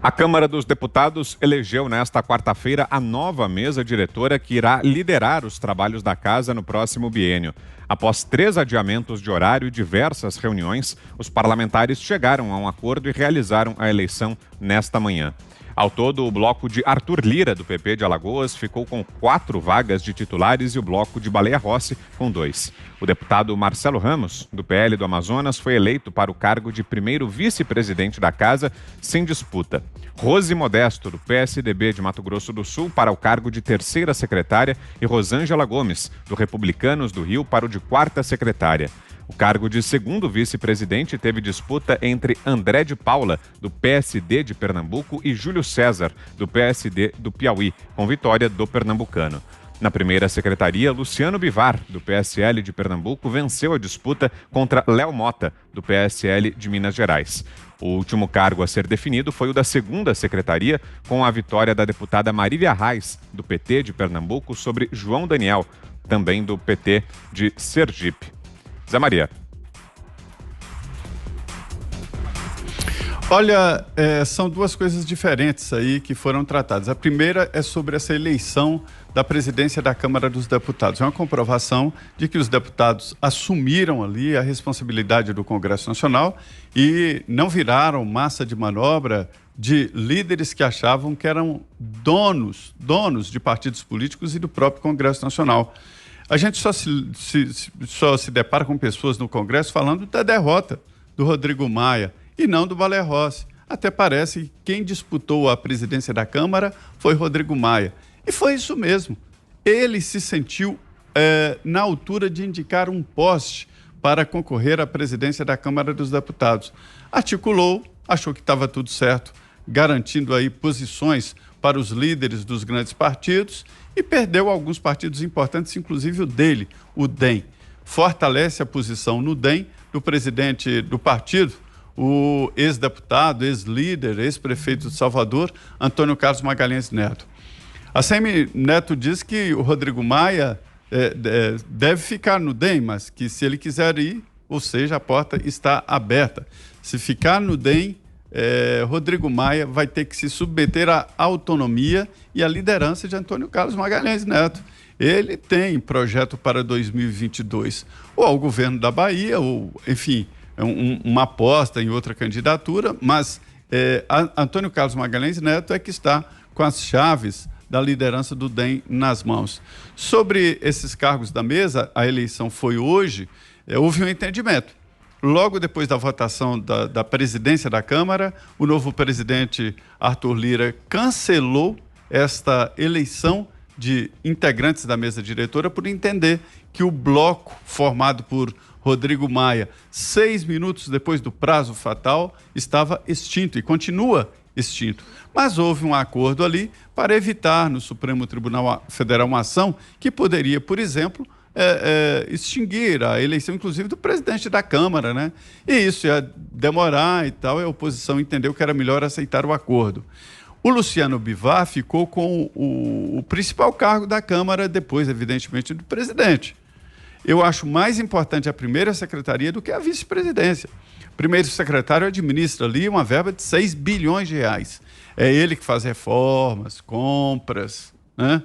A Câmara dos Deputados elegeu nesta quarta-feira a nova mesa diretora que irá liderar os trabalhos da casa no próximo biênio. Após 3 adiamentos de horário e diversas reuniões, os parlamentares chegaram a um acordo e realizaram a eleição nesta manhã. Ao todo, o bloco de Arthur Lira, do PP de Alagoas, ficou com 4 vagas de titulares e o bloco de Baleia Rossi com 2. O deputado Marcelo Ramos, do PL do Amazonas, foi eleito para o cargo de primeiro vice-presidente da casa, sem disputa. Rose Modesto, do PSDB de Mato Grosso do Sul, para o cargo de terceira secretária e Rosângela Gomes, do Republicanos do Rio, para o de quarta secretária. O cargo de segundo vice-presidente teve disputa entre André de Paula, do PSD de Pernambuco, e Júlio César, do PSD do Piauí, com vitória do pernambucano. Na primeira secretaria, Luciano Bivar, do PSL de Pernambuco, venceu a disputa contra Léo Mota, do PSL de Minas Gerais. O último cargo a ser definido foi o da segunda secretaria, com a vitória da deputada Marília Reis, do PT de Pernambuco, sobre João Daniel, também do PT de Sergipe. Zé Maria. Olha, são duas coisas diferentes aí que foram tratadas. A primeira é sobre essa eleição da presidência da Câmara dos Deputados. É uma comprovação de que os deputados assumiram ali a responsabilidade do Congresso Nacional e não viraram massa de manobra de líderes que achavam que eram donos de partidos políticos e do próprio Congresso Nacional. A gente só se depara com pessoas no Congresso falando da derrota do Rodrigo Maia e não do Baleia Rossi. Até parece que quem disputou a presidência da Câmara foi Rodrigo Maia. E foi isso mesmo. Ele se sentiu na altura de indicar um poste para concorrer à presidência da Câmara dos Deputados. Articulou, achou que estava tudo certo, garantindo aí posições para os líderes dos grandes partidos e perdeu alguns partidos importantes, inclusive o dele, o DEM. Fortalece a posição no DEM do presidente do partido, o ex-deputado, ex-líder, ex-prefeito de Salvador, Antônio Carlos Magalhães Neto. A Semi Neto diz que o Rodrigo Maia deve ficar no DEM, mas que se ele quiser ir, ou seja, a porta está aberta. Se ficar no DEM, Rodrigo Maia vai ter que se submeter à autonomia e à liderança de Antônio Carlos Magalhães Neto. Ele tem projeto para 2022, ou ao governo da Bahia, ou, enfim, uma aposta em outra candidatura, mas Antônio Carlos Magalhães Neto é que está com as chaves da liderança do DEM nas mãos. Sobre esses cargos da mesa, a eleição foi hoje, houve um entendimento. Logo depois da votação da presidência da Câmara, o novo presidente Arthur Lira cancelou esta eleição de integrantes da mesa diretora por entender que o bloco formado por Rodrigo Maia, 6 minutos depois do prazo fatal, estava extinto e continua extinto. Mas houve um acordo ali para evitar no Supremo Tribunal Federal uma ação que poderia, por exemplo, extinguir a eleição, inclusive, do presidente da Câmara, né? E isso ia demorar e tal, e a oposição entendeu que era melhor aceitar o acordo. O Luciano Bivar ficou com o principal cargo da Câmara, depois, evidentemente, do presidente. Eu acho mais importante a primeira secretaria do que a vice-presidência. O primeiro secretário administra ali uma verba de 6 bilhões de reais. É ele que faz reformas, compras, né?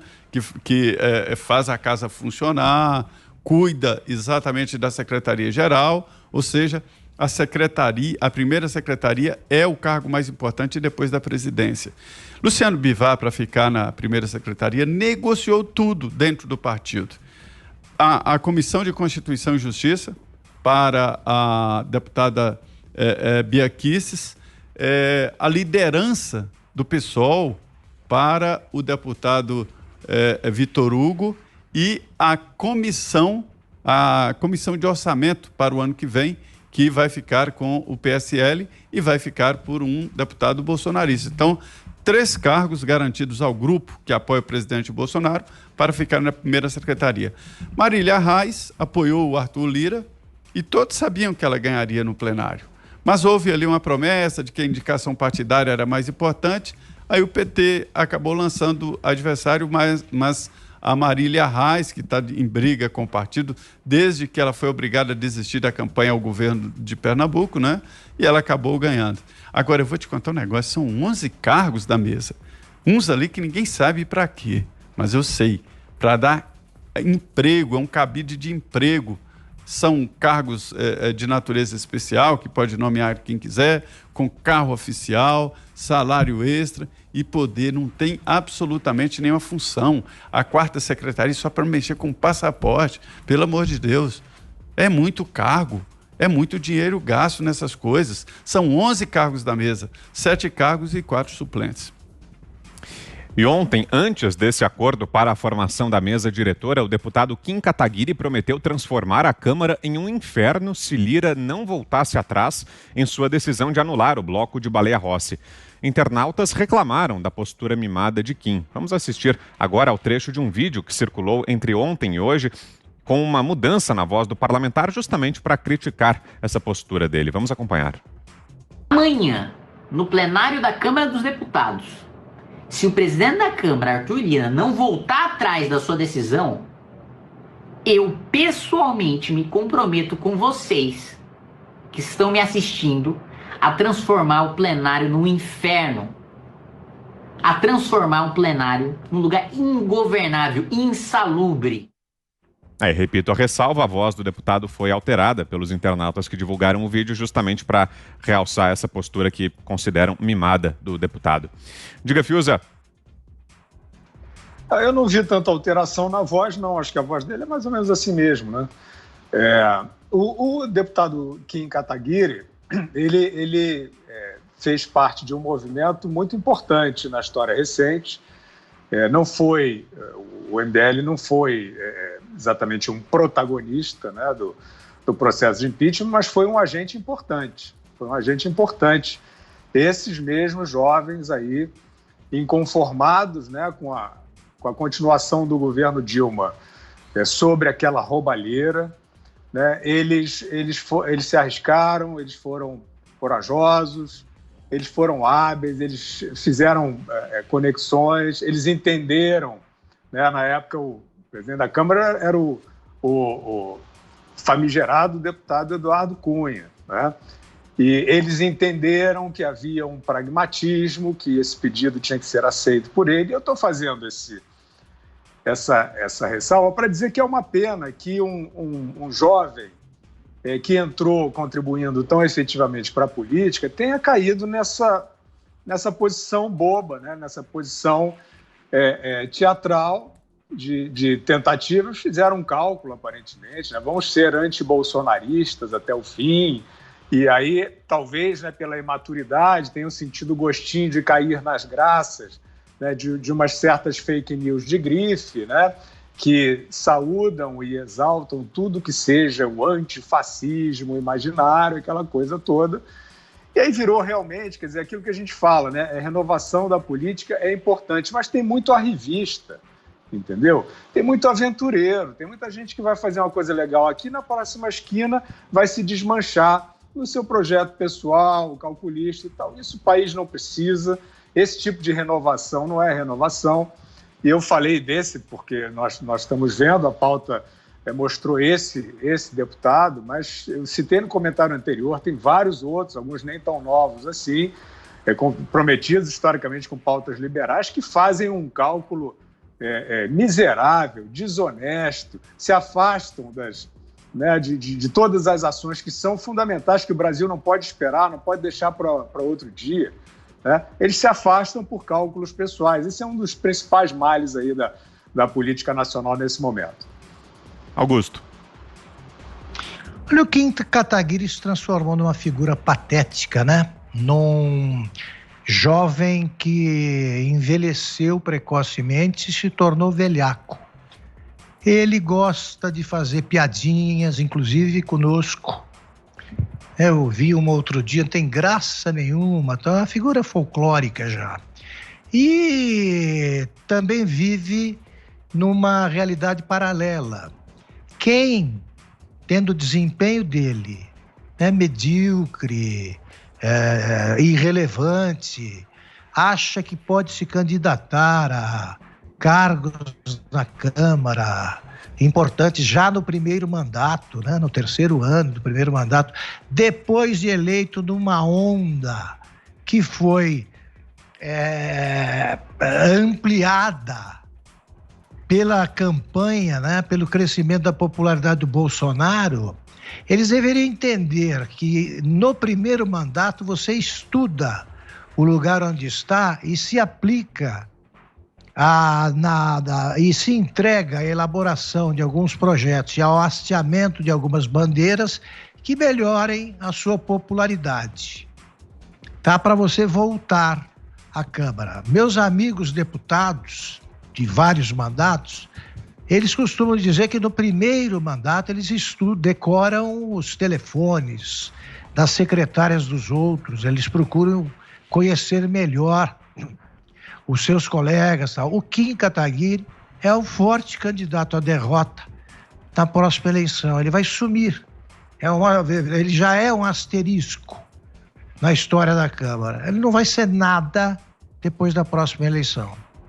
que faz a casa funcionar, cuida exatamente da secretaria-geral, ou seja, a primeira secretaria é o cargo mais importante depois da presidência. Luciano Bivar, para ficar na primeira secretaria, negociou tudo dentro do partido. A Comissão de Constituição e Justiça, para a deputada Bia Kicis, a liderança do PSOL para o deputado Vitor Hugo e a comissão de orçamento para o ano que vem, que vai ficar com o PSL e vai ficar por um deputado bolsonarista. Então, 3 cargos garantidos ao grupo que apoia o presidente Bolsonaro para ficar na primeira secretaria. Marília Reis apoiou o Arthur Lira e todos sabiam que ela ganharia no plenário. Mas houve ali uma promessa de que a indicação partidária era mais importante, aí o PT acabou lançando adversário, mas a Marília Reis, que está em briga com o partido, desde que ela foi obrigada a desistir da campanha ao governo de Pernambuco, né? E ela acabou ganhando. Agora, eu vou te contar um negócio, são 11 cargos da mesa. Uns ali que ninguém sabe para quê, mas eu sei, para dar emprego, é um cabide de emprego. São cargos de natureza especial, que pode nomear quem quiser, com carro oficial, salário extra e poder, não tem absolutamente nenhuma função. A 4ª secretaria só para mexer com passaporte, pelo amor de Deus. É muito cargo, é muito dinheiro gasto nessas coisas. São 11 cargos da mesa, 7 cargos e 4 suplentes. E ontem, antes desse acordo para a formação da mesa diretora, o deputado Kim Kataguiri prometeu transformar a Câmara em um inferno se Lira não voltasse atrás em sua decisão de anular o bloco de Baleia Rossi. Internautas reclamaram da postura mimada de Kim. Vamos assistir agora ao trecho de um vídeo que circulou entre ontem e hoje, com uma mudança na voz do parlamentar, justamente para criticar essa postura dele. Vamos acompanhar. Amanhã, no plenário da Câmara dos Deputados, se o presidente da Câmara, Arthur Lira, não voltar atrás da sua decisão, eu pessoalmente me comprometo com vocês que estão me assistindo a transformar o plenário num inferno, a transformar o plenário num lugar ingovernável, insalubre. Repito a ressalva, a voz do deputado foi alterada pelos internautas que divulgaram o vídeo justamente para realçar essa postura que consideram mimada do deputado. Diga, Fiuza. Eu não vi tanta alteração na voz, não. Acho que a voz dele é mais ou menos assim mesmo, né? O deputado Kim Kataguiri, ele fez parte de um movimento muito importante na história recente. O MBL não foi exatamente um protagonista, né, do processo de impeachment, mas foi um agente importante. Foi um agente importante. Esses mesmos jovens aí, inconformados, né, com a continuação do governo Dilma sobre aquela roubalheira, né, eles se arriscaram, eles foram corajosos, eles foram hábeis, eles fizeram conexões, eles entenderam, né? Na época, o presidente da Câmara era o famigerado deputado Eduardo Cunha, né? E eles entenderam que havia um pragmatismo, que esse pedido tinha que ser aceito por ele. Eu estou fazendo essa ressalva para dizer que é uma pena que um jovem que entrou contribuindo tão efetivamente para a política, tenha caído nessa posição boba, né? Nessa posição teatral de tentativas. Fizeram um cálculo, aparentemente, né? Vamos ser anti-bolsonaristas até o fim, e aí, talvez, né, pela imaturidade, tenham sentido o gostinho de cair nas graças, né, de umas certas fake news de grife, né? Que saúdam e exaltam tudo que seja o antifascismo imaginário, aquela coisa toda. E aí virou realmente, quer dizer, aquilo que a gente fala, né? A renovação da política é importante, mas tem muito arrivista, entendeu? Tem muito aventureiro, tem muita gente que vai fazer uma coisa legal aqui, na próxima esquina vai se desmanchar no seu projeto pessoal, calculista e tal. Isso o país não precisa, esse tipo de renovação não é renovação. E eu falei desse porque nós estamos vendo, a pauta mostrou esse deputado, mas eu citei no comentário anterior, tem vários outros, alguns nem tão novos assim, comprometidos historicamente com pautas liberais, que fazem um cálculo miserável, desonesto, se afastam de todas as ações que são fundamentais, que o Brasil não pode esperar, não pode deixar para outro dia. Né? Eles se afastam por cálculos pessoais. Esse é um dos principais males aí da política nacional nesse momento. Augusto. Olha, o Kim Kataguiri se transformou numa figura patética, né? Num jovem que envelheceu precocemente e se tornou velhaco. Ele gosta de fazer piadinhas, inclusive conosco. Eu vi uma outro dia, não tem graça nenhuma, então é uma figura folclórica já. E também vive numa realidade paralela. Quem, tendo o desempenho dele, medíocre, irrelevante, acha que pode se candidatar a cargos na Câmara importantes já no primeiro mandato, né? No terceiro ano do primeiro mandato, depois de eleito numa onda que foi ampliada pela campanha, né? Pelo crescimento da popularidade do Bolsonaro. Eles deveriam entender que no primeiro mandato você estuda o lugar onde está e se aplica e se entrega à elaboração de alguns projetos e ao hasteamento de algumas bandeiras que melhorem a sua popularidade. Tá para você voltar à Câmara. Meus amigos deputados de vários mandatos, eles costumam dizer que no primeiro mandato eles decoram os telefones das secretárias dos outros, eles procuram conhecer melhor os seus colegas. Tal. O Kim Kataguiri é um forte candidato à derrota na próxima eleição. Ele vai sumir. Ele já é um asterisco na história da Câmara. Ele não vai ser nada depois da próxima eleição.